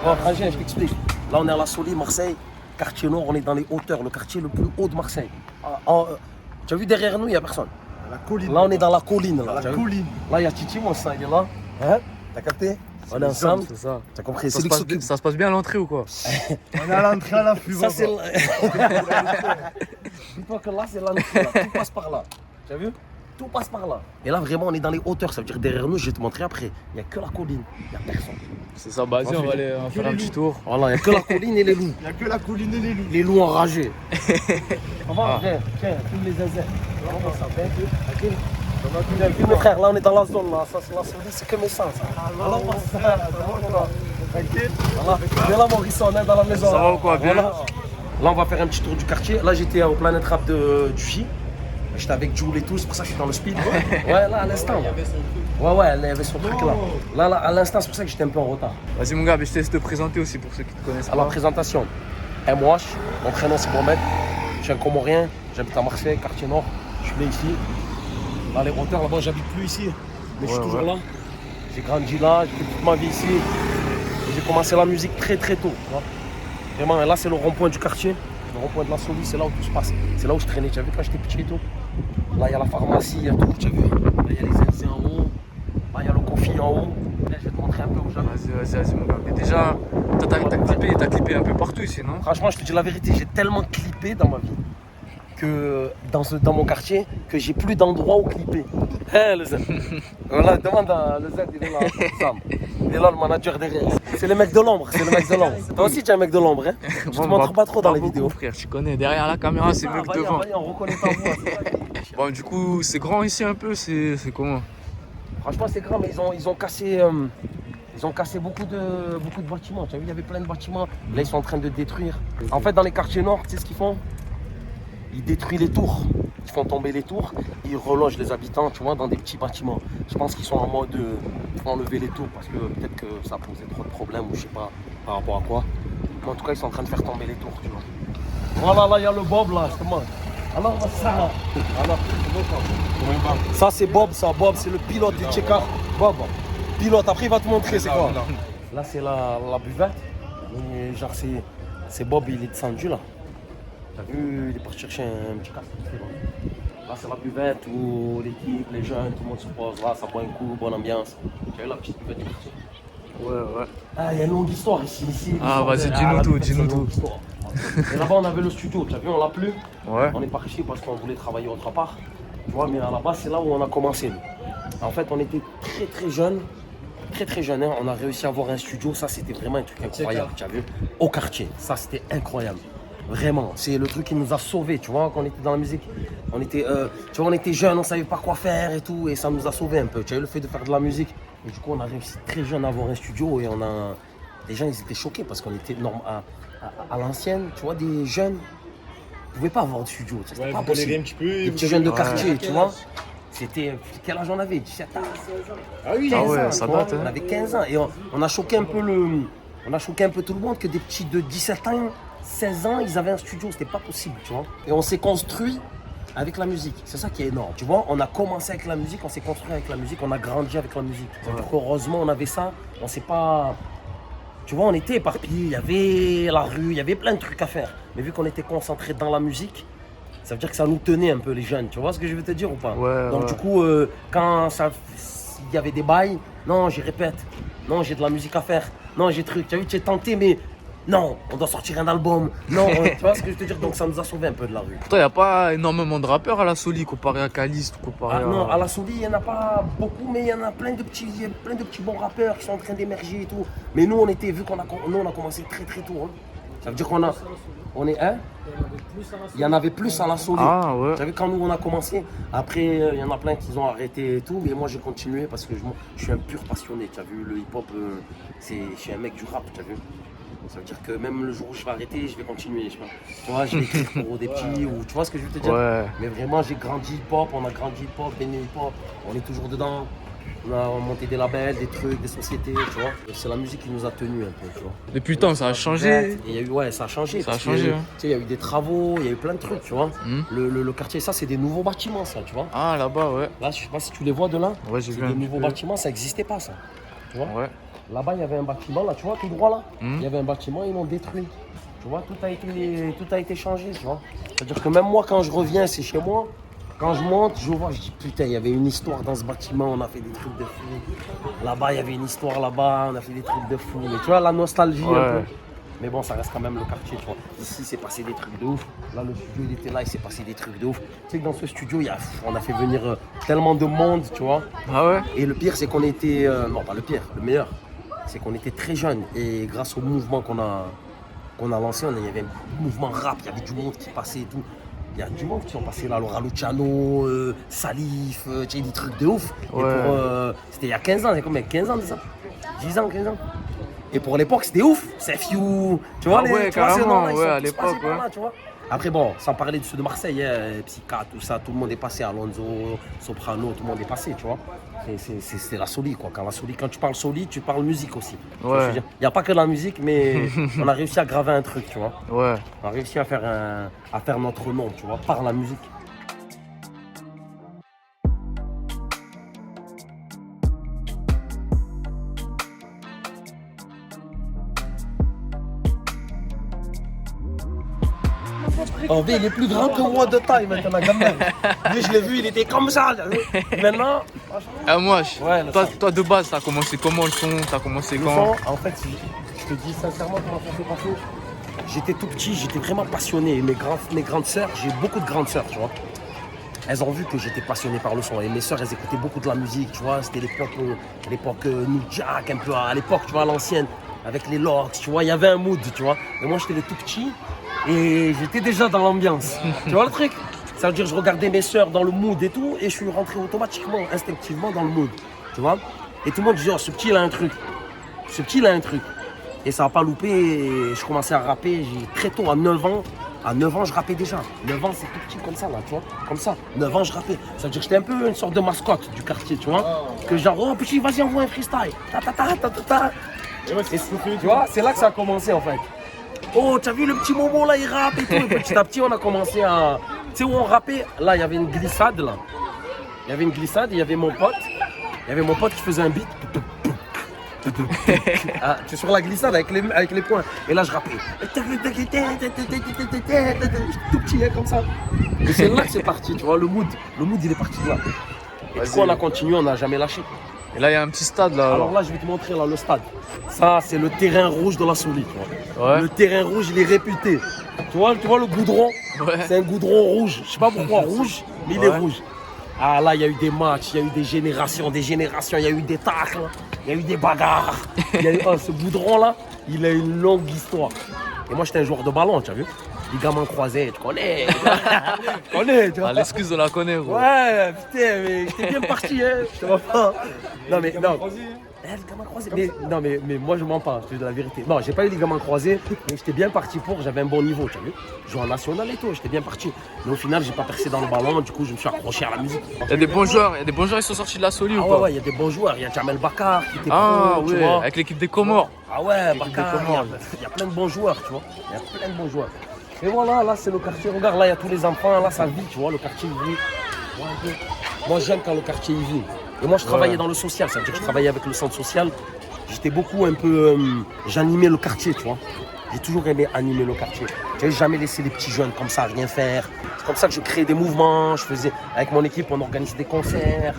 Bon, frangin, je t'explique. Là, on est à la Soli, Marseille. Quartier Nord, on est dans les hauteurs, le quartier le plus haut de Marseille. Tu as vu derrière nous, il n'y a personne. La colline. Là, on est dans la colline. Là, La colline. Là, il y a Titi, mon sang, il est là. Hein? T'as capté? On est ensemble. C'est ça. T'as compris? Ça se passe bien à l'entrée ou quoi? On est à l'entrée à l'affût. Ça, c'est. Dis-toi que là, c'est l'entrée. Là. Tout passe par là. Tu as vu? Tout passe par là. Et là, vraiment, on est dans les hauteurs. Ça veut dire derrière nous, je vais te montrer après. Il n'y a que la colline. Il n'y a personne. C'est ça, vas-y, on va aller faire un petit tour. Voilà, il n'y a que la colline et les loups. Il n'y a que la colline et les loups. Les loups enragés. On va, tiens, filme les zinzins. Comment ça fait? Tiens, filme mes frères, là on est dans la zone, là. Ça, c'est la Soli, c'est que mes sens. Alors, on va se faire. Tranquille. Voilà. Viens là, Maurice, on est dans la maison. Ça va ou quoi? Bien. Voilà. Là, on va faire un petit tour du quartier. Là, j'étais au Planet Rap du J. J'étais avec Jules et tout, c'est pour ça que je suis dans le speed. Ouais, là, à l'instant. Ouais, elle avait son truc là. Là, à l'instant, c'est pour ça que j'étais un peu en retard. Vas-y, mon gars, je te laisse te présenter aussi pour ceux qui te connaissent. Alors, présentation. MWash, mon prénom c'est Mohamed. Je suis un Comorien, j'habite à Marseille, quartier Nord. Je suis né ici. Dans les hauteurs, là-bas, j'habite plus ici. Mais je suis toujours là. J'ai grandi là, j'ai fait toute ma vie ici. Et j'ai commencé la musique très très tôt. Tu vois. Vraiment, et là, c'est le rond-point du quartier. Le rond-point de la Soli, c'est là où tout se passe. C'est là où je traînais. Tu as vu quand j'étais petit et tout? Là, il y a la pharmacie, il y a tout. Tu as vu? Là, il y a les zinzins en haut. Là, il y a le coffee en haut. Là, je vais te montrer un peu où j'habite. Vas-y, mon gars. Mais déjà, t'as clippé un peu partout ici, non? Franchement, je te dis la vérité, j'ai tellement clippé dans ma vie que dans mon quartier que j'ai plus d'endroit où clipper. Hein, le Z. Voilà, demande à le Z, il est là, Sam. Il est là, le manager derrière. C'est le mec de l'ombre, c'est le mec de l'ombre. Toi aussi, tu es un mec de l'ombre, hein? Je te montre pas trop dans les vidéos. Frère, tu connais, derrière la caméra, c'est mieux que devant. On reconnaît ta voix. Bon, du coup, c'est grand ici un peu, c'est comment? Franchement, c'est grand, mais ils ont cassé. Ils ont cassé beaucoup de bâtiments. Tu as vu, il y avait plein de bâtiments. Là, ils sont en train de détruire. En fait, dans les quartiers nord, tu sais ce qu'ils font? Ils détruisent les tours. Ils font tomber les tours. Ils relogent les habitants, tu vois, dans des petits bâtiments. Je pense qu'ils sont en mode enlever les tours parce que peut-être que ça posait trop de problèmes ou je sais pas par rapport à quoi. Mais en tout cas, ils sont en train de faire tomber les tours, tu vois. Voilà, là, il y a le Bob, là, justement. Alors, ça, ça c'est Bob, ça. Bob, c'est le pilote du check-up. Bob. Pilote, après il va te montrer c'est quoi. Là c'est la buvette. Et genre c'est Bob, il est descendu là. T'as vu, il est parti chercher un petit café. Là c'est la buvette où l'équipe, les jeunes, tout le monde se pose là, ça boit un coup, bonne ambiance. Tu as vu la petite buvette du quartier? Ouais. Ah, il y a une longue histoire ici. Ah, vas-y, dis-nous tout, dis-nous tout. Et là-bas on avait le studio, tu as vu, on l'a plus. Ouais. On est parti parce qu'on voulait travailler autre part. Tu vois, mais à la base c'est là où on a commencé. En fait on était très jeunes. Très jeune, hein. On a réussi à avoir un studio, ça c'était vraiment un truc incroyable, tu as vu, au quartier, ça c'était incroyable, vraiment, c'est le truc qui nous a sauvés, tu vois, quand on était dans la musique, on était, tu vois, on était jeunes, on savait pas quoi faire et tout, et ça nous a sauvés un peu, tu as vu, le fait de faire de la musique, et du coup on a réussi très jeune à avoir un studio, et les gens ils étaient choqués, parce qu'on était à l'ancienne, tu vois, des jeunes, ils pouvaient pas avoir de studio, c'était pas possible, un petit peu, des petits jeunes de quartier, tu vois. C'était. Quel âge on avait? 17 ans. Ah oui, 15 ouais, ans, ça quoi. date, hein. On avait 15 ans. Et on a choqué un peu on a choqué un peu tout le monde que des petits de 17 ans, 16 ans, ils avaient un studio. C'était pas possible, tu vois. Et on s'est construit avec la musique. C'est ça qui est énorme. Tu vois, on a commencé avec la musique, on s'est construit avec la musique, on a grandi avec la musique. Heureusement, on avait ça. On s'est pas. Tu vois, on était éparpillés. Il y avait la rue, il y avait plein de trucs à faire. Mais vu qu'on était concentrés dans la musique, ça veut dire que ça nous tenait un peu les jeunes, tu vois ce que je veux te dire ou pas? Ouais. Donc du coup, quand il y avait des bails, non, j'y répète, non, j'ai de la musique à faire, non, j'ai truc, tu as vu, tu es tenté, mais non, on doit sortir un album, non, tu vois ce que je veux te dire? Donc ça nous a sauvés un peu de la rue. Pourtant, il n'y a pas énormément de rappeurs à la Soli comparé à Caliste ou comparé Ah, non, à la Soli, il n'y en a pas beaucoup, mais il y en a plein de petits bons rappeurs qui sont en train d'émerger et tout. Mais nous, on a commencé très tôt. Hein. Ça veut dire on est un. Il y en avait plus à la Soli. Ah ouais. Vous savez, quand nous on a commencé, après il y en a plein qui ont arrêté et tout, mais moi j'ai continué parce que je suis un pur passionné. Tu as vu, le hip-hop, je suis un mec du rap, tu as vu. Ça veut dire que même le jour où je vais arrêter, je vais continuer. Je sais pas. Tu vois, je vais écrire pour des petits, ou tu vois ce que je veux te dire? Ouais. Mais vraiment, j'ai grandi hip-hop, on a grandi hip-hop, baigné hip-hop, on est toujours dedans. On a monté des labels, des trucs, des sociétés, tu vois. C'est la musique qui nous a tenus un peu, tu vois. Depuis le temps, ça a changé. Et il y a eu, ouais, ça a changé. Ça a parce que, changé, hein. tu sais, il y a eu des travaux, il y a eu plein de trucs, tu vois. Le quartier, ça, c'est des nouveaux bâtiments, ça, tu vois. Ah, là-bas, ouais. Là, je sais pas si tu les vois de là. Ouais, j'ai C'est vu un des petit nouveaux peu. bâtiments, ça n'existait pas, ça. Tu vois. Ouais. Là-bas, il y avait un bâtiment, là, tu vois, tout droit là. Mhm. Il y avait un bâtiment, ils l'ont détruit. Tu vois, tout a été changé, tu vois. C'est-à-dire que même moi, quand je reviens, c'est chez moi. Quand je monte, je vois, je dis putain, il y avait une histoire dans ce bâtiment, on a fait des trucs de fou. Là-bas, il y avait une histoire là-bas, on a fait des trucs de fou. Mais tu vois, la nostalgie un peu. Mais bon, ça reste quand même le quartier, tu vois. Ici, c'est passé des trucs de ouf. Là, le studio, il était là, il s'est passé des trucs de ouf. Tu sais que dans ce studio, on a fait venir tellement de monde, tu vois. Ah ouais? Et le pire, c'est qu'on était... non, pas le pire, le meilleur. C'est qu'on était très jeunes. Et grâce au mouvement qu'on a lancé, il y avait un mouvement rap, il y avait du monde qui passait et tout. Il y a du monde qui sont passés là, Laura Luciano, Salif, tu sais, des trucs de ouf. Et Ouais. c'était il y a 15 ans, c'est combien? 15 ans de ça? 10 ans, 15 ans. Et pour l'époque, c'était ouf. C'est Few, tu vois, Ah ouais, tu vois, ces carrément, noms-là, ils ouais, sont à tous passés l'époque, par ouais. là, tu vois. Après, bon, sans parler de ceux de Marseille, hein, Psycha, tout ça, tout le monde est passé, Alonso, Soprano, tout le monde est passé, tu vois. C'est la Soli, quoi. Quand tu parles Soli, tu parles musique aussi. Tu vois ce que je veux dire. Il n'y a pas que la musique, mais on a réussi à graver un truc, tu vois. Ouais. On a réussi à faire notre nom, tu vois, par la musique. En V, il est plus grand que moi de taille maintenant, quand même. Lui, je l'ai vu, il était comme ça. Là. Maintenant, Ah, moi, Ouais, le toi de base, t'as commencé comment le son? T'as commencé le quand? son, en fait, je te dis sincèrement comment ça s'est passé. J'étais tout petit, j'étais vraiment passionné. Mes grandes sœurs, j'ai beaucoup de grandes sœurs, tu vois. Elles ont vu que j'étais passionné par le son. Et mes sœurs, elles écoutaient beaucoup de la musique, tu vois. C'était l'époque New Jack, un peu à l'époque, tu vois, à l'ancienne. Avec les locks, tu vois, il y avait un mood, tu vois. Et moi, j'étais le tout petit et j'étais déjà dans l'ambiance. Tu vois le truc? Ça veut dire que je regardais mes sœurs dans le mood et tout, et je suis rentré automatiquement, instinctivement dans le mood, tu vois. Et tout le monde disait, oh, ce petit, il a un truc. Ce petit, il a un truc. Et ça n'a pas loupé, et je commençais à rapper très tôt, à 9 ans. À 9 ans, je rappais déjà. 9 ans, c'est tout petit comme ça, là, tu vois. Comme ça. 9 ans, je rappais. Ça veut dire que j'étais un peu une sorte de mascotte du quartier, tu vois. Que genre, oh petit, vas-y, envoie un freestyle. Ta ta ta ta ta ta. Et tu vois, c'est là que ça a commencé, en fait. Oh, tu as vu le petit Momo, là, il rappe et tout. Et petit à petit, on a commencé à... Tu sais où on rappait? Là, il y avait une glissade, là. Il y avait une glissade, il y avait mon pote. Il y avait mon pote qui faisait un beat. Ah, tu es sur la glissade avec les poings. Et là, je rappais. Tout petit, hein, comme ça. Et c'est là que c'est parti, tu vois, le mood, il est parti de là. Et du coup, on a continué, on n'a jamais lâché. Et là, il y a un petit stade là. Alors là, je vais te montrer là, le stade. Ça, c'est le terrain rouge de la Soli, tu vois. Ouais. Le terrain rouge, il est réputé. Tu vois le goudron? Ouais. C'est un goudron rouge. Je sais pas pourquoi rouge, mais il est Ouais. rouge. Ah là, il y a eu des matchs, il y a eu des générations, il y a eu des tacles, il y a eu des bagarres. Ce goudron-là, il a une longue histoire. Et moi, j'étais un joueur de ballon, tu as vu? Ligaments croisés, tu connais. Tu connais, tu vois. Ah, l'excuse, on la connaît, gros. Ouais, putain, mais j'étais bien parti, hein. Je te vois pas. Non, mais non. Ligaments croisés. Mais moi, je mens pas, je te dis la vérité. Non, j'ai pas eu ligaments croisés, mais j'étais bien parti j'avais un bon niveau, tu as vu? Je jouais en national et tout, j'étais bien parti. Mais au final, j'ai pas percé dans le ballon, du coup, je me suis accroché à la musique. Il y a des bons joueurs, ils sont sortis de la Soli Ah ou pas? ouais, il y a des bons joueurs. Il y a Jamel Bakar qui était Ah pro, tu ouais, vois. avec l'équipe des Comores. Ah ouais, L'équipe Bakar, des Comores. il y a plein de bons joueurs, tu vois. Il y a plein de bons joueurs. Et voilà, là, c'est le quartier. Regarde, là, il y a tous les enfants. Là, ça vit, tu vois, le quartier, il vit. Moi, j'aime quand le quartier, il vit. Et moi, je travaillais dans le social. Ça veut dire que je travaillais avec le centre social. J'étais beaucoup un peu... j'animais le quartier, tu vois. J'ai toujours aimé animer le quartier. Je n'ai jamais laissé les petits jeunes comme ça, rien faire. C'est comme ça que je créais des mouvements. Je faisais... Avec mon équipe, on organisait des concerts,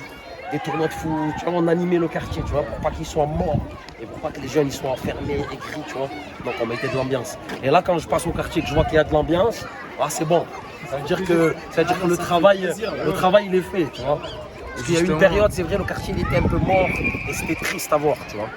des tournois de foot. Tu vois, on animait le quartier, tu vois, pour pas qu'ils soient morts. Et pour pas que les jeunes ils soient enfermés, écrits, tu vois. Donc, on mettait de l'ambiance. Et là, quand je passe au quartier et que je vois qu'il y a de l'ambiance, ah, c'est bon. Ça veut dire que le travail, il est fait, tu vois. Parce qu'il y a eu une Justement. période, c'est vrai, le quartier il était un peu mort et c'était triste à voir, tu vois.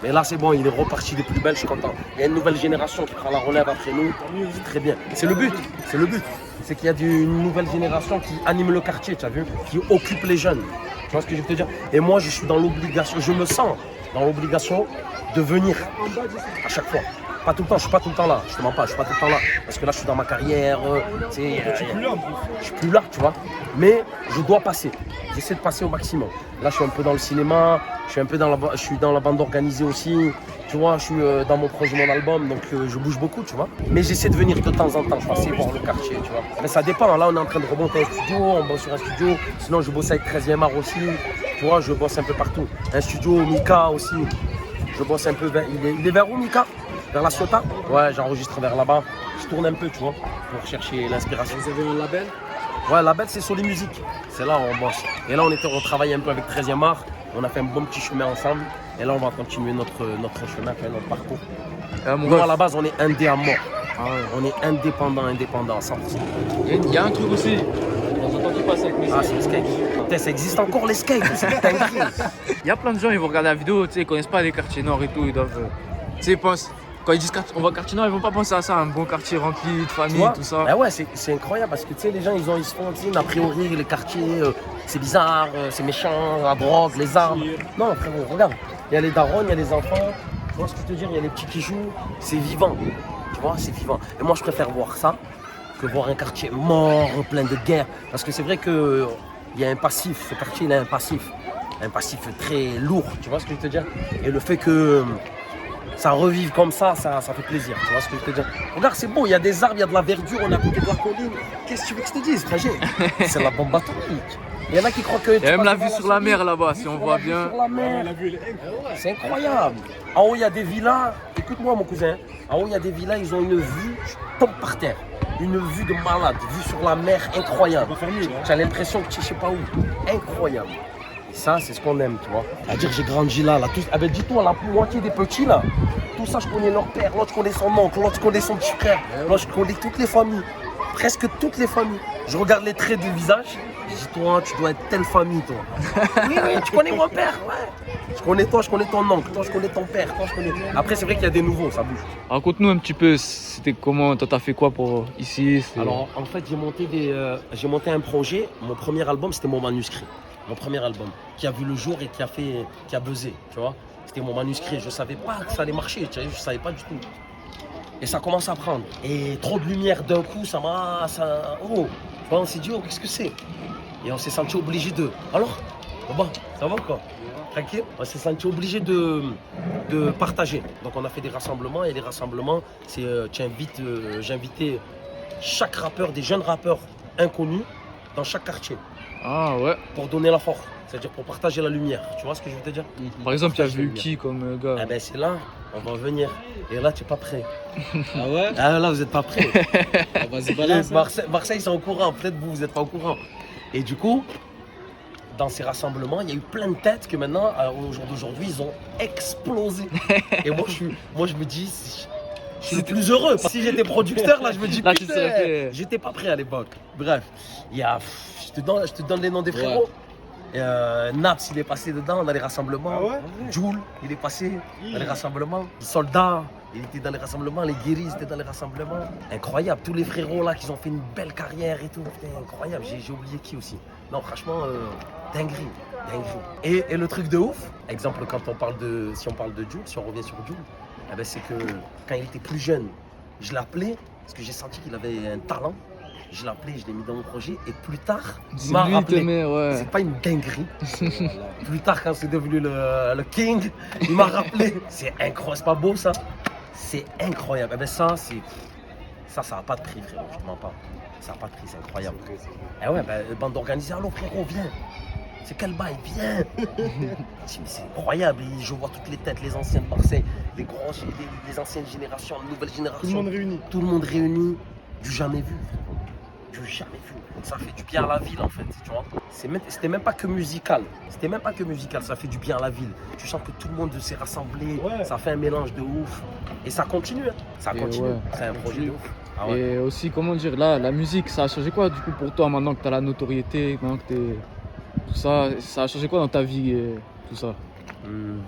Mais là, c'est bon, il est reparti des plus belles, je suis content. Il y a une nouvelle génération qui prend la relève après nous, c'est très bien. C'est le but, c'est le but. C'est qu'il y a une nouvelle génération qui anime le quartier, tu as vu, qui occupe les jeunes. Tu vois ce que je veux te dire? Et moi, je suis dans l'obligation, je me sens dans l'obligation de venir à chaque fois. Pas tout le temps, je suis pas tout le temps là, je te mens pas, je suis pas tout le temps là. Parce que là, je suis dans ma carrière, tu sais, je suis plus là, tu vois. Mais je dois passer, j'essaie de passer au maximum. Là, je suis un peu dans le cinéma, je suis dans la bande organisée aussi. Tu vois, je suis dans mon projet, mon album, donc je bouge beaucoup, tu vois. Mais j'essaie de venir de temps en temps, passer voir le quartier, tu vois. Mais ça dépend, là, on est en train de remonter un studio, on bosse sur un studio. Sinon, je bosse avec 13e art aussi, tu vois, je bosse un peu partout. Un studio, Mika aussi. Je bosse un peu vers. Il est vers où, Mika? Vers la Ciotat? Ouais, j'enregistre vers là-bas. Je tourne un peu, tu vois, pour chercher l'inspiration. Vous avez un label? Ouais, la belle, c'est Soli Musique. C'est là où on bosse. Et là, on travaille un peu avec 13e art. On a fait un bon petit chemin ensemble. Et là, on va continuer notre chemin, notre parcours. Nous, à la base, on est indé à mort. Ah ouais. On est indépendant à 100%. Il y a un truc aussi. J'ai entendu passer avec mes Ah, c'est le skate. Putain, ça existe encore les skates. C'est dingue. Il y a plein de gens, ils vont regarder la vidéo, tu sais, ils connaissent pas les quartiers nord et tout, ils doivent. Tu sais, ils pensent. Quand ils disent on va quartier nord, ils vont pas penser à ça, un bon quartier rempli de famille, tout ça. Bah ouais, c'est incroyable parce que tu sais, les gens ils se font tu sais, a priori les quartiers, c'est bizarre, c'est méchant, la drogue, les armes. Non, frérot, regarde, il y a les darons, il y a les enfants, tu vois ce que je veux te dire, il y a les petits qui jouent, c'est vivant, tu vois, c'est vivant. Et moi je préfère voir ça que voir un quartier mort, plein de guerre, parce que c'est vrai que il y a un passif, ce quartier il a un passif très lourd, tu vois ce que je veux te dire. Et le fait que ça revive comme ça fait plaisir. Tu vois ce que je veux te dire? Regarde, c'est beau, il y a des arbres, il y a de la verdure, on est à côté de la colline. Qu'est-ce que tu veux que je te dise, fragile? C'est la bombe atomique. Il y en a qui croient que. Il y a même la vue sur la mer là-bas, si on voit bien. Sur la mer. C'est incroyable. En haut, il y a des villas. Écoute-moi, mon cousin. En haut, il y a des villas, ils ont une vue, tu tombes par terre. Une vue de malade, vue sur la mer incroyable. Tu as l'impression que tu sais pas où. Incroyable. Ça, c'est ce qu'on aime, tu vois. C'est-à-dire, j'ai grandi là. Tout... Ah ben, dis-toi, la moitié des petits là, tout ça, je connais leur père, l'autre, je connais son oncle, l'autre, je connais son petit frère, l'autre, je connais toutes les familles. Presque toutes les familles. Je regarde les traits du visage, je dis, toi, tu dois être telle famille, toi. Oui, tu connais mon père, ouais. Je connais toi, je connais ton oncle, toi, je connais ton père, toi, je connais. Après, c'est vrai qu'il y a des nouveaux, ça bouge. Raconte-nous un petit peu, c'était comment, toi, t'as fait quoi pour ici? Alors, en fait, j'ai monté un projet. Mon premier album, c'était mon manuscrit. Mon premier album, qui a vu le jour et qui a buzzé, tu vois. C'était mon manuscrit, je savais pas que ça allait marcher, tu vois, je savais pas du tout. Et ça commence à prendre. Et trop de lumière d'un coup, oh, tu vois, on s'est dit, oh, qu'est-ce que c'est? Et on s'est senti obligé de. Alors, ça va quoi? Tranquille. On s'est senti obligé de partager. Donc on a fait des rassemblements et les rassemblements, c'est j'ai invité chaque rappeur, des jeunes rappeurs inconnus dans chaque quartier. Ah ouais. Pour donner la force, c'est-à-dire pour partager la lumière. Tu vois ce que je veux te dire? Par exemple, tu as vu qui comme gars? Ah ben c'est là, on va venir. Et là, tu n'es pas prêt. Ah ouais? Ah là, vous n'êtes pas prêt. Vas-y, balance. Marseille, ils sont au courant. Peut-être vous n'êtes pas au courant. Et du coup, dans ces rassemblements, il y a eu plein de têtes que maintenant, au jour d'aujourd'hui, ils ont explosé. Et moi, je me dis, je suis le plus heureux. Si j'étais producteur, là, je me dis, là, putain, j'étais pas prêt à l'époque. Bref, il y a, je te donne les noms des frérots. Naps, il est passé dedans dans les rassemblements. Ah ouais? Jules, il est passé dans les rassemblements. Soldat, il était dans les rassemblements. Les guéris étaient dans les rassemblements. Incroyable, tous les frérots là qui ont fait une belle carrière et tout. Putain, incroyable, j'ai oublié qui aussi. Non, franchement, dinguerie. Et le truc de ouf, exemple, si on parle de Jules, si on revient sur Jules, eh ben, c'est que quand il était plus jeune, je l'appelais parce que j'ai senti qu'il avait un talent. Je l'ai appelé, je l'ai mis dans mon projet et plus tard, il m'a rappelé. Ouais. C'est pas une dinguerie. Plus tard, quand c'est devenu le king, il m'a rappelé. C'est incroyable, c'est pas beau ça? C'est incroyable. Eh ben ça n'a pas de prix, frérot, je te mens pas. Ça n'a pas de prix, c'est incroyable. Eh ouais, ben, bande organisée, allô frérot, viens. C'est quel bail, viens. C'est incroyable, je vois toutes les têtes, les anciens de Marseille, les grosses, les anciennes générations, les nouvelles générations. Tout le monde réuni, du jamais vu, frérot. Du jamais vu. Ça fait du bien à la ville en fait, tu vois. C'était même pas que musical. Ça fait du bien à la ville. Tu sens que tout le monde s'est rassemblé, ça fait un mélange de ouf. Et ça continue, hein. Ça continue. Ouais. C'est un projet de ouf. Ah ouais. Et aussi, comment dire, là, la musique, ça a changé quoi du coup pour toi maintenant que tu as la notoriété, maintenant que t'es. Tout ça, ça a changé quoi dans ta vie et tout ça?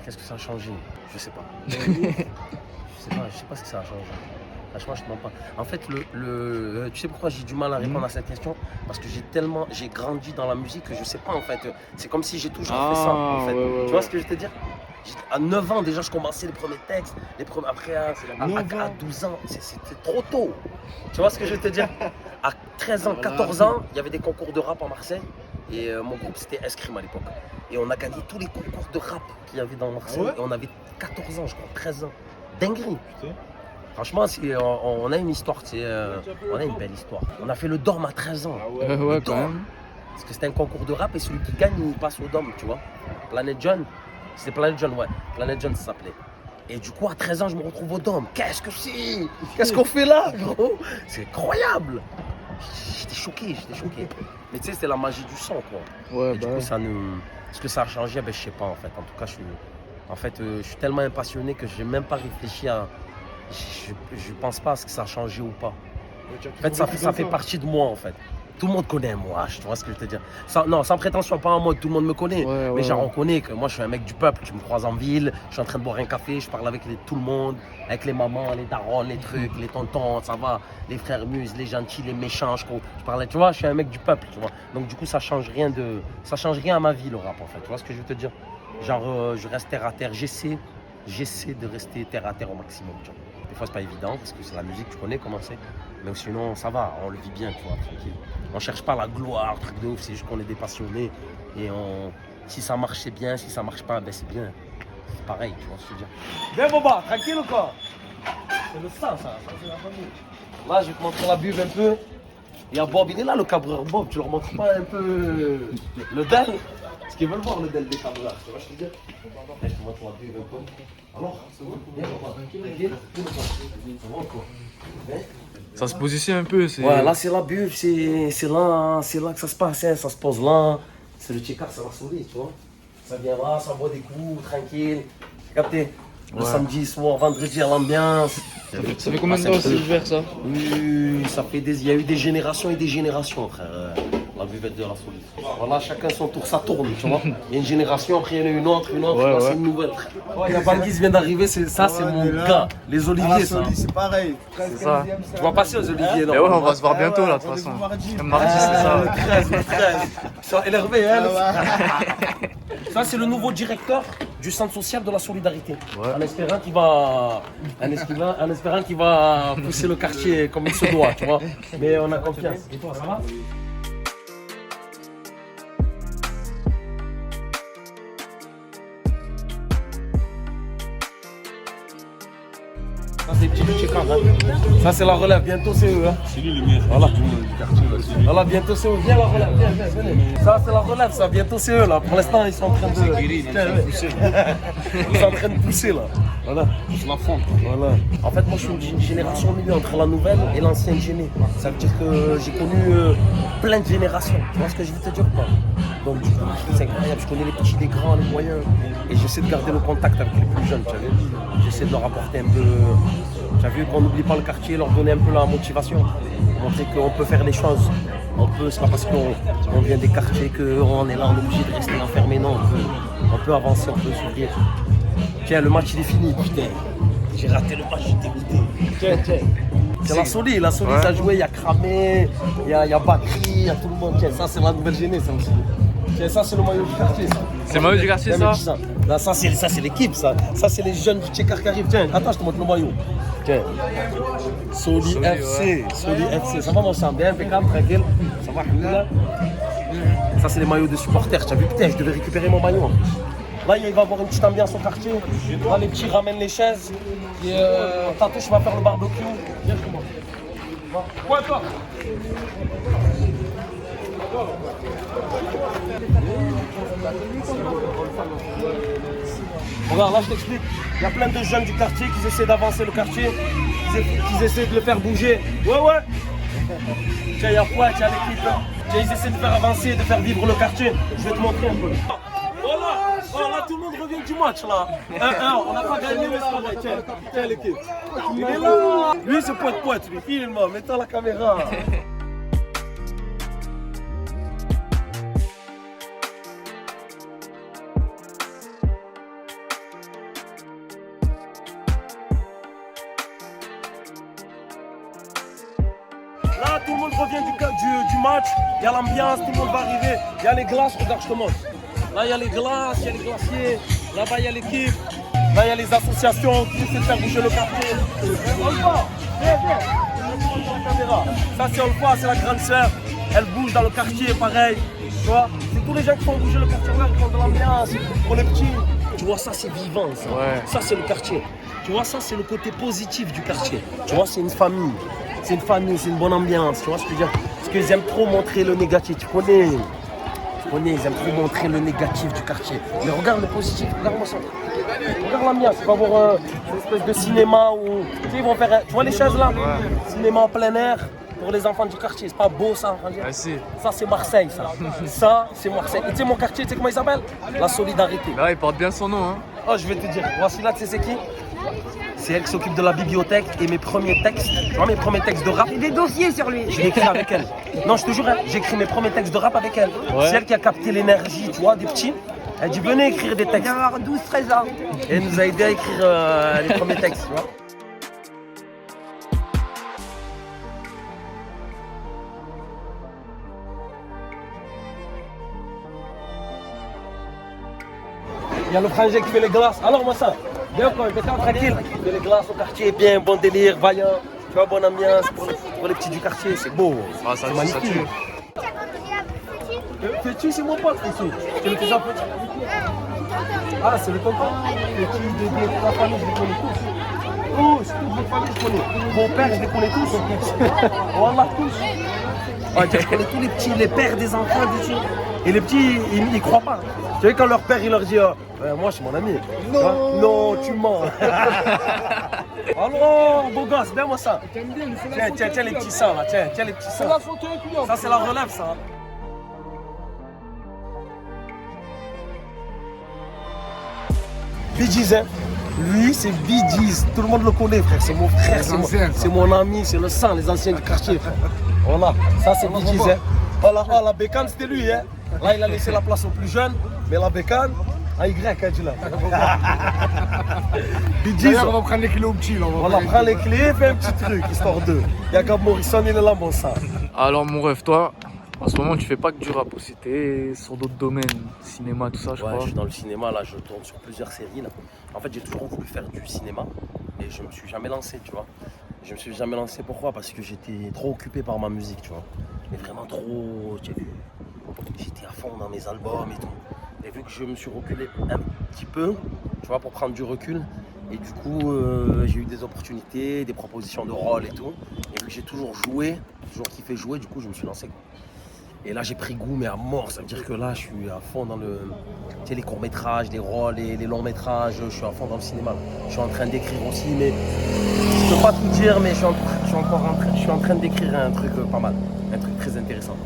Qu'est-ce que ça a changé? Je sais pas. Je sais pas ce que ça a changé. Franchement, je te mens pas. En fait, tu sais pourquoi j'ai du mal à répondre à cette question? Parce que j'ai grandi dans la musique que je sais pas en fait. C'est comme si j'ai toujours fait ça en fait. Tu vois ce que je veux te dire? À 9 ans déjà, je commençais les premiers textes. Après, à 12 ans, c'était trop tôt. Tu vois ce que je veux te dire? À 13 ans, 14 ans, il y avait des concours de rap à Marseille. Et mon groupe, c'était Escrime à l'époque. Et on a gagné tous les concours de rap qu'il y avait dans Marseille. Et on avait 14 ans, je crois, 13 ans. Dinguerie. Franchement, on a une histoire, on a une belle histoire. On a fait le Dôme à 13 ans. Ouais, quand même. Parce que c'était un concours de rap et celui qui gagne, il passe au Dôme, tu vois. Planet John, c'était Planet John, ouais. Planet John, ça s'appelait. Et du coup, à 13 ans, je me retrouve au Dôme. Qu'est-ce que c'est? Qu'est-ce qu'on fait là, gros? C'est incroyable. J'étais choqué. Mais tu sais, c'est la magie du sang, quoi. Ouais, Et du coup, ça nous... Est-ce que ça a changé? Ben, je sais pas, en fait. En tout cas, je suis tellement impassionné que j'ai même pas réfléchi à... Je pense pas à ce que ça a changé ou pas. En fait, ça fait partie de moi, en fait. Tout le monde connaît moi, tu vois ce que je veux te dire. Sans prétention, pas en mode tout le monde me connaît. Mais j'en reconnais que moi, je suis un mec du peuple. Tu me croises en ville, je suis en train de boire un café, je parle avec tout le monde, avec les mamans, les darons, les trucs, les tontons, ça va, les frères muses, les gentils, les méchants. Je parlais, tu vois, je suis un mec du peuple, tu vois. Donc du coup, ça change rien à ma vie, le rap, en fait. Tu vois ce que je veux te dire? Genre, je reste terre à terre. J'essaie de rester terre à terre au maximum, tu vois. Des fois, c'est pas évident parce que c'est la musique, tu connais comment c'est. Mais sinon, ça va, on le vit bien, tu vois, tranquille. On cherche pas la gloire, truc de ouf, c'est juste qu'on est des passionnés. Et si ça marche, c'est bien, si ça marche pas, ben c'est bien. C'est pareil, tu vois ce que je veux dire. Viens, Boba, tranquille ou quoi? C'est le sang, ça c'est la famille. Là, je vais te montrer la buve un peu. Il y a Bob, il est là, le cabreur Bob. Tu leur montres pas un peu le del? Parce qu'ils veulent voir le del des cabreurs, tu vois ce que je veux dire. Je te montre la buve un peu. Alors, c'est bon? Viens, Boba, tranquille. Ça va quoi? Ça se positionne un peu. Ouais, là c'est la buve, c'est là que ça se passe, hein. Ça se pose là. C'est le check-up, c'est la souris, tu vois. Ça vient là, ça boit des coups, tranquille. Capté? Le samedi soir, vendredi à l'ambiance. Ça fait combien de temps que je gère ça? Oui, il y a eu des générations et des générations, frère. La buvette de la souris. Voilà, chacun son tour, ça tourne, tu vois. Il y a une génération, après il y en a une autre, là c'est une nouvelle. Il y a Banguise vient d'arriver, c'est mon gars. Les oliviers, ça. C'est pareil. C'est ça. Tu vas passer aux oliviers, non? Mais ouais, on va se voir bientôt là, de toute façon. Mardi, c'est ça. Le 13. Ils sont énervés, hein. Ça, c'est le nouveau directeur du centre social de la solidarité. En espérant qu'il va pousser le quartier comme il se doit, tu vois. Mais on a confiance. Et toi, ça va? Ça, c'est les petits check Ça, c'est la relève. Bientôt, c'est eux. Hein. C'est lui le meilleur du quartier. Voilà, bientôt c'est eux. Viens la relève, viens, venez. Ça c'est la relève, ça, bientôt c'est eux là. Pour l'instant ils sont en train de. Ils sont en train de pousser là. Voilà. C'est la fonte. Voilà. En fait moi je suis une génération au milieu entre la nouvelle et l'ancienne géné. Ça veut dire que j'ai connu plein de générations. Tu vois ce que je veux te dire ou pas? Donc du coup c'est incroyable, je connais les petits, les grands, les moyens. Et j'essaie de garder le contact avec les plus jeunes, tu as vu. J'essaie de leur apporter un peu. Tu as vu qu'on n'oublie pas le quartier, leur donner un peu la motivation. Montrer qu'on peut faire les choses. C'est pas parce qu'on vient des quartiers qu'on est là, on est obligé de rester enfermé. Non, on peut avancer, on peut s'ouvrir. Tiens, le match il est fini, putain. J'ai raté le match, j'étais dégoûté. Tiens. C'est la Soli ça a joué, il y a Cramé, il y a Bakri, il y a tout le monde. Tiens, ça c'est la nouvelle géné, ça aussi. Tiens, ça c'est le maillot du quartier, ça. C'est le maillot du quartier, ça? Là, ça c'est l'équipe, ça. Ça c'est les jeunes du Tchekar qui arrivent. Tiens, attends, je te montre le maillot. Tiens. Soli FC, Soli FC. Ça va mon sang, bien impeccable, tranquille. Ça va, là. Ça c'est les maillots de supporters. Tu as vu, putain, je devais récupérer mon maillot. Là, il va y avoir une petite ambiance au quartier. Là, les petits ramènent les chaises. Et tantôt, je vais faire le barbecue. Viens chez moi. Quoi, toi? Regarde, là je t'explique, il y a plein de jeunes du quartier qui essaient d'avancer le quartier, qui essaient de le faire bouger. Ouais. Tiens, il y a quoi, tiens l'équipe. Tiens, ils essaient de faire avancer, de faire vivre le quartier. Je vais te montrer un peu. Voilà, oh, là tout le monde revient du match là. 1-1, on n'a pas gagné mais c'est pareil. Tiens l'équipe. Il est là. Lui c'est poète, lui. Filme, mets-toi la caméra. Là, tout le monde revient du match, il y a l'ambiance, tout le monde va arriver. Il y a les glaces, regarde, je te montre. Là, il y a les glaces, il y a les glaciers. Là-bas, il y a l'équipe. Là, il y a les associations qui essaient de faire bouger le quartier. On le voit. Viens. Ça, c'est on le voit, c'est la grande sœur. Elle bouge dans le quartier, pareil. Tu vois, c'est tous les gens qui font bouger le quartier, qui font de l'ambiance pour les petits. Tu vois, ça, c'est vivant, ça. Ouais. Ça, c'est le quartier. Tu vois, ça, c'est le côté positif du quartier. Tu vois, c'est une famille. C'est une famille, c'est une bonne ambiance, tu vois ce que je veux dire? Parce qu'ils aiment trop montrer le négatif, tu connais. connais, ils aiment trop montrer le négatif du quartier. Mais regarde le positif, regarde-moi ça. Regarde l'ambiance, il va avoir une espèce de cinéma où tu sais, ils vont faire. Tu vois les chaises là? Cinéma en plein air pour les enfants du quartier. C'est pas beau ça, Angers? Ah, si. Ça c'est Marseille, ça. Ça c'est Marseille. Et tu sais mon quartier, tu sais comment il s'appelle? La solidarité. Là, il porte bien son nom. Hein. Oh, je vais te dire, voici là, tu sais c'est qui? C'est elle qui s'occupe de la bibliothèque et mes premiers textes. Tu vois mes premiers textes de rap? Des dossiers sur lui. Je l'ai écrit avec elle. Non, je te jure, hein, j'ai écrit mes premiers textes de rap avec elle. Ouais. C'est elle qui a capté l'énergie, tu vois, des petits. Elle dit venez écrire des Il textes. doit avoir 12-13 ans. Et elle nous a aidé à écrire les premiers textes, tu vois. Il y a le frangin qui fait les glaces. Alors moi ça, bien quoi, tranquille. Il fait les glaces au quartier, bien, bon délire, vaillant. Tu vois, bonne ambiance pour les petits du quartier, c'est beau. Ah, ça c'est tue, magnifique. ça tue. Petit, c'est mon pote, Petit. C'est le plus petit. Ah, c'est le tonton. Petit de la famille, je les connais tous. Tous, toute votre famille, je connais. Mon père, je les connais tous. Wallah, tous. Ouais, je connais tous les petits, les pères des enfants, des petits. Et les petits, ils croient pas. Tu sais, quand leur père, il leur dit moi, c'est mon ami. Non, non, tu mens. Alors, beau gosse, donne-moi ça. Tiens, les petits seins, là. Tiens, les petits seins. Ça, c'est la relève, ça. Bee Gees, hein. Lui, c'est Bee Gees. Tout le monde le connaît, frère. C'est mon frère, c'est mon ami, c'est le sang, les anciens du quartier, frère. Voilà, ça c'est Bee Gees, hein. Voilà, la bécane, c'était lui, hein. Là, il a laissé la place aux plus jeunes, mais la bécane, à Y, hein, tu l'as. Bee Gees. On va prendre les clés au petit. Là, Voilà, prends les clés, fais un petit truc, histoire d'eux. Il y a Gab Morrison, il est là, bon sang. Alors, mon rêve, toi, en ce moment, tu fais pas que du rap aussi. T'es sur d'autres domaines, cinéma, tout ça, je Ouais, crois. je suis dans le cinéma, là, je tourne sur plusieurs séries, là. En fait, j'ai toujours voulu faire du cinéma, et je me suis jamais lancé, tu vois. Je me suis jamais lancé, pourquoi? Parce que j'étais trop occupé par ma musique, tu vois. Mais vraiment trop, tu as vu. J'étais à fond dans mes albums et tout. Et vu que je me suis reculé un petit peu, tu vois, pour prendre du recul, et du coup, j'ai eu des opportunités, des propositions de rôle et tout. Et vu que j'ai toujours joué, toujours kiffé jouer, du coup, je me suis lancé, quoi. Et là, j'ai pris goût, mais à mort. Ça veut dire que là, je suis à fond dans tu sais, les courts-métrages, les rôles, les longs-métrages. Je suis à fond dans le cinéma. Je suis en train d'écrire aussi, mais je peux pas tout dire, mais je suis en train d'écrire un truc pas mal. Un truc très intéressant.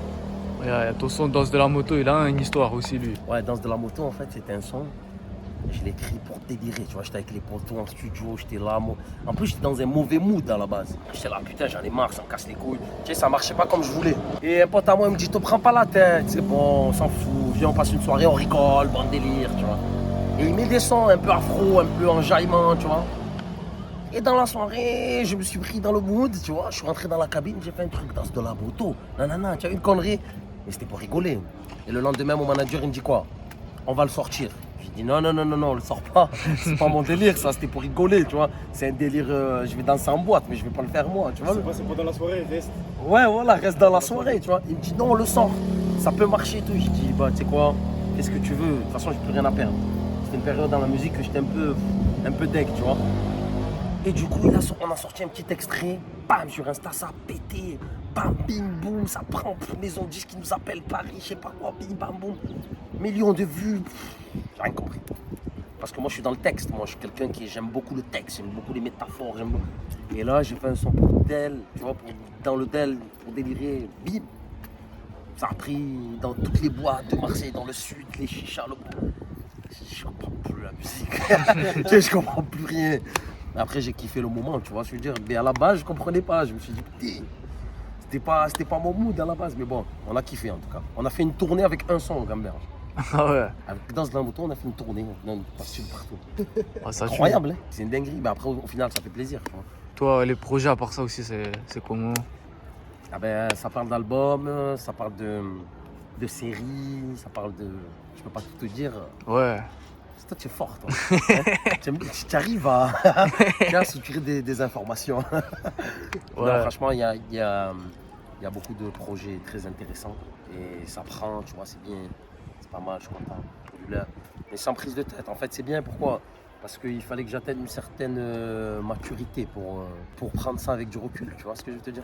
Il y a ton son Danse de la moto, il a une histoire aussi, lui. Ouais, Danse de la moto, en fait, c'était un son. Je l'ai écrit pour délirer, tu vois. J'étais avec les potos en studio, j'étais là. En plus, j'étais dans un mauvais mood à la base. J'étais là, putain, j'en ai marre, ça me casse les couilles. Tu sais, ça marchait pas comme je voulais. Et un pote à moi, il me dit, te prends pas la tête, c'est bon, on s'en fout. Viens, on passe une soirée, on rigole, bon délire, tu vois. Et il met des sons un peu afro, un peu enjaillement, tu vois. Et dans la soirée, je me suis pris dans le mood, tu vois. Je suis rentré dans la cabine, j'ai fait un truc, Danse de la moto. Nanana, tu as une connerie. Mais c'était pour rigoler. Et le lendemain, mon manager, il me dit quoi? On va le sortir. Je dis non, on le sort pas. C'est pas mon délire, ça, c'était pour rigoler, tu vois. C'est un délire, je vais danser en boîte, mais je vais pas le faire moi, tu vois. C'est pas dans la soirée, reste. Ouais, voilà, reste dans la soirée, tu vois. Il me dit non, on le sort. Ça peut marcher et tout. Je dis, bah, tu sais quoi, qu'est-ce que tu veux? De toute façon, j'ai plus rien à perdre. C'était une période dans la musique que j'étais un peu deg, tu vois. Et du coup, on a sorti un petit extrait. Bam, sur Insta, ça a pété. Bam, bim, boum, ça prend. Maison 10 qui nous appelle, Paris, je sais pas quoi, bim, bam, boum. Millions de vues. J'ai rien compris. Parce que moi, je suis dans le texte. Moi, je suis quelqu'un j'aime beaucoup le texte, j'aime beaucoup les métaphores. Et là, j'ai fait un son pour Del, tu vois, dans le Del, pour délirer. Bim. Ça a pris dans toutes les boîtes de Marseille, dans le sud, les chichas, je comprends plus la musique. Je comprends plus rien. Après, j'ai kiffé le moment, tu vois, je veux dire. Mais à la base, je comprenais pas. Je me suis dit, putain, c'était pas mon mood à la base. Mais bon, on a kiffé en tout cas. On a fait une tournée avec un son au Gamberge. Ah ouais. Avec Danse de la moto, on a fait une tournée. On est parti de partout. Ah, ça tue. Incroyable, hein. C'est une dinguerie. Mais après, au final, ça fait plaisir, tu vois. Toi, les projets à part ça aussi, c'est comment? Ah ben, ça parle d'albums, ça parle de séries, ça parle de... Je peux pas tout te dire. Ouais. Toi, tu es fort, toi. Tu arrives à soutirer des informations. Ouais. Non, franchement, il y a beaucoup de projets très intéressants. Et ça prend, tu vois, c'est bien. C'est pas mal, je suis content. Mais sans prise de tête. En fait, c'est bien. Pourquoi? Parce qu'il fallait que j'atteigne une certaine maturité pour prendre ça avec du recul. Tu vois ce que je veux te dire?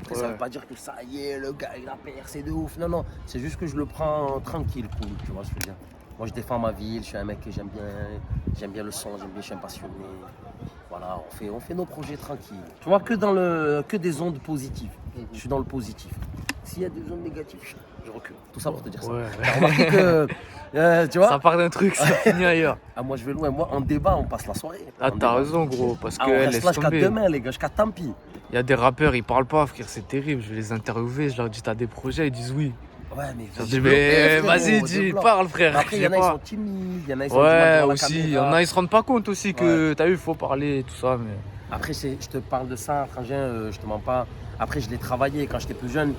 Après, ça veut pas dire que ça y est, le gars, il a percé de ouf. Non, non, c'est juste que je le prends tranquille, cool, tu vois ce que je veux dire. Moi, je défends ma ville, je suis un mec que j'aime bien le son, je suis un passionné. Voilà, on fait nos projets tranquilles. Tu vois, que des ondes positives. Je suis dans le positif. S'il y a des ondes négatives, je recule. Tout ça pour te dire ça. Ouais. T'as remarqué que, tu vois, Ça part d'un truc, ça finit ailleurs. ah, moi je vais loin. Moi, en débat, on passe la soirée. Ah, En t'as débat. raison, gros, parce Ah, que on reste laisse là jusqu'à tomber. demain, les gars, jusqu'à tant pis. Il y a des rappeurs, ils parlent pas, frère, c'est terrible. Je vais les interviewer, je leur dis, t'as des projets, ils disent oui. Ouais, mais Je leur dis, développe, mais frérot, vas-y, dis, développe. parle, frère. Après, il y j'ai en a, ils pas. sont timides, il y en a, ils sont du mal Ouais, devant la aussi. Il y caméra. en a, ils se rendent pas compte aussi que, t'as vu, il faut parler et tout ça. Mais... Après, je te parle de ça, Frangin, je te mens pas. Après, je l'ai travaillé quand j'étais plus jeune.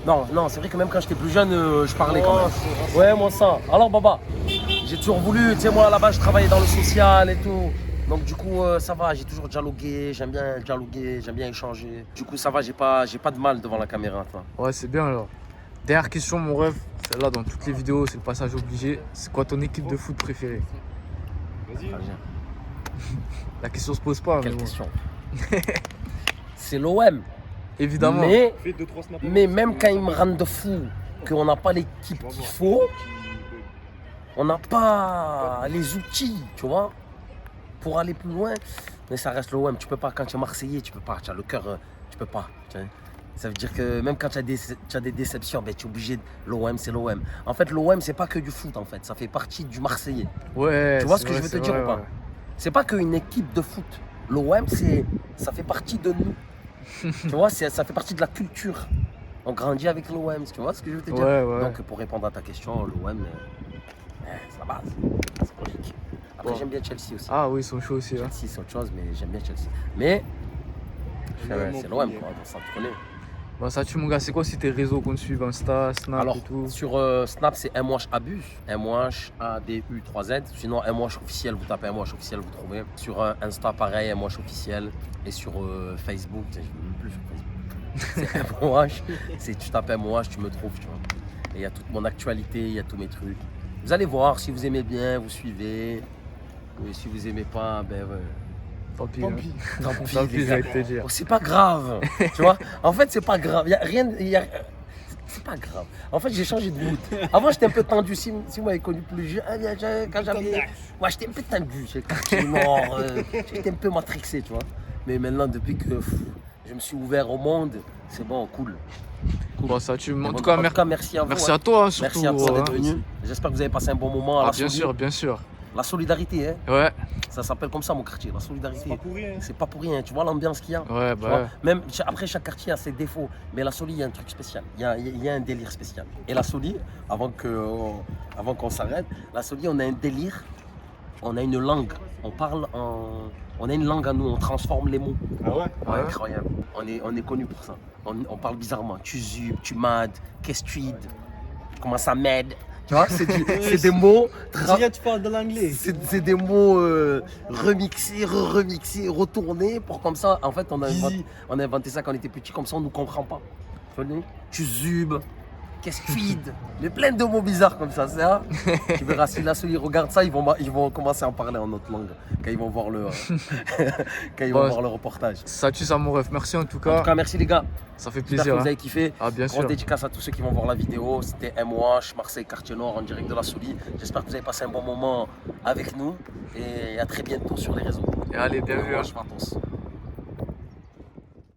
Non, c'est vrai que même quand j'étais plus jeune, je parlais quand même. Ouais, moi ça. Alors, Baba, j'ai toujours voulu, tu sais, moi là-bas, je travaillais dans le social et tout. Donc, du coup, ça va, j'ai toujours dialogué, j'aime bien dialoguer, j'aime bien échanger. Du coup, ça va, j'ai pas de mal devant la caméra, toi. Ouais, c'est bien alors. Dernière question, mon ref. Celle-là, dans toutes les vidéos, c'est le passage obligé. C'est quoi ton équipe de foot préférée? Vas-y. Frangin, La question se pose pas. Mais quelle bon. question. C'est l'OM. Évidemment. Fais 2-3 snaps. Mais même quand ils me rendent de fou, qu'on n'a pas l'équipe qu'il faut, on n'a pas les outils, tu vois, pour aller plus loin. Mais ça reste l'OM. Tu peux pas, quand tu es Marseillais, tu peux pas. Tu as le cœur, tu peux pas. Tu vois. Ça veut dire que même quand tu as des déceptions, ben, tu es obligé. L'OM, c'est l'OM. En fait, l'OM, c'est pas que du foot, en fait. Ça fait partie du Marseillais. Ouais. Tu vois c'est ce que vrai, je veux te c'est dire vrai, ou pas? ouais. C'est pas qu'une équipe de foot. L'OM, ça fait partie de nous. Tu vois, ça fait partie de la culture. On grandit avec l'OM, tu vois ce que je veux te dire? Ouais, ouais. Donc pour répondre à ta question, l'OM, c'est la base. C'est logique. Après, Bon. j'aime bien Chelsea aussi. Ah oui, ils sont chauds aussi. Hein. Chelsea, c'est autre chose, mais j'aime bien Chelsea. Mais L'OM, c'est on l'OM, peut quoi. Donc, ça, tu connais. Bon, ça tue, mon gars. C'est quoi si tes réseaux qu'on te suive? Insta, Snap Alors, et tout? sur Snap, c'est MWABUS, MWABU3Z. Sinon, MWASH officiel, vous tapez MWASH officiel, vous trouvez. Sur Insta, pareil, MWASH officiel. Et sur Facebook, je ne vais même plus sur Facebook. C'est MWASH. Tu tapes MWASH, tu me trouves, tu vois. Et il y a toute mon actualité, il y a tous mes trucs. Vous allez voir, si vous aimez bien, vous suivez. Et si vous aimez pas, ben ouais. Tant pis. Tant hein. pis. Tant pis, Tant les pis, gars. j'allais te dire. Oh, c'est pas grave, tu vois. En fait, c'est pas grave. Y a rien. C'est pas grave. En fait, j'ai changé de mood. Avant, j'étais un peu tendu. Si vous m'avez connu plus jeune, quand j'avais. Ouais, j'étais un peu tendu. J'ai quartier nord. J'étais un peu matrixé, tu vois. Mais maintenant, depuis que je me suis ouvert au monde, c'est bon, cool. Bon, ça tue. En En tout cas, merci à vous. merci hein. à toi, hein, surtout. Merci à toi hein. d'être venu. J'espère que vous avez passé un bon moment. Ah, bien sûr, bien sûr. La solidarité, hein. Ouais, Ça s'appelle comme ça, mon quartier. La solidarité. C'est pas pour rien. C'est pas pour rien. Tu vois l'ambiance qu'il y a. ouais, Tu bah vois, ouais. même après chaque quartier a ses défauts, mais la Soli, il y a un truc spécial, il y a un délire spécial. Et la Soli, avant qu'on s'arrête, la Soli, on a un délire, on a une langue, on a une langue à nous, on transforme les mots. Ah ouais? Ouais, incroyable. On est connu pour ça. On parle bizarrement. Tu zub, tu mad, qu'est-ce que tu id, comment ça m'aide. Tu vois, c'est des mots. Tu parles de l'anglais. C'est des mots remixés, retournés pour comme ça. En fait, on a inventé ça quand on était petit, comme ça on ne nous comprend pas. Tu vois, tu zubes, qu'est-ce que tu ides. Mais plein de mots bizarres comme ça, c'est ça. Tu verras, si la Soli regarde ça, ils vont commencer à en parler en notre langue quand ils vont voir le reportage. Ça tue, ça, mon ref. Merci en tout En cas. tout cas, merci les gars. Ça fait J'espère que plaisir. vous Hein. avez kiffé. Ah, bien Grosse sûr. dédicace à tous ceux qui vont voir la vidéo. C'était MWASH, Marseille, Quartier Nord, en direct de la Soli. J'espère que vous avez passé un bon moment avec nous. Et à très bientôt sur les réseaux. Et allez, bien vu. Hein. MWASH Matos.